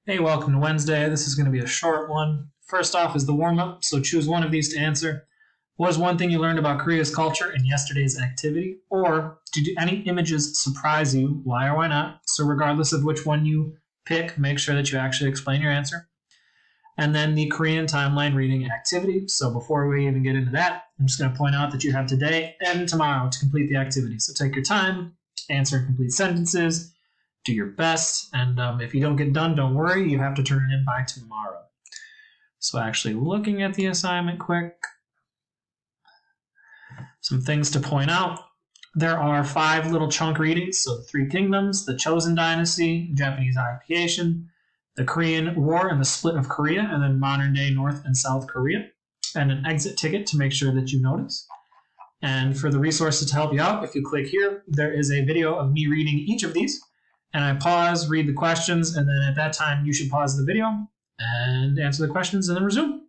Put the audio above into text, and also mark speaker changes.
Speaker 1: Hey, welcome to Wednesday. This is going to be a short one. First off is the warm-up, so choose one of these to answer. What is one thing you learned about Korea's culture in yesterday's activity? Or did any images surprise you? Why or why not? So regardless of which one you pick, make sure that you actually explain your answer. And then the Korean timeline reading activity. So before we even get into that, I'm just going to point out that you have today and tomorrow to complete the activity. So take your time, answer complete sentences, do your best, and if you don't get done, don't worry, you have to turn it in by tomorrow. So actually looking at the assignment quick, some things to point out. There are 5 little chunk readings, so the 3 kingdoms, the Chosen dynasty, Japanese occupation, the Korean War and the split of Korea, and then modern day North and South Korea, and an exit ticket to make sure that you notice. And for the resources to help you out, if you click here, there is a video of me reading each of these. And I pause, read the questions, and then at that time you should pause the video and answer the questions and then resume.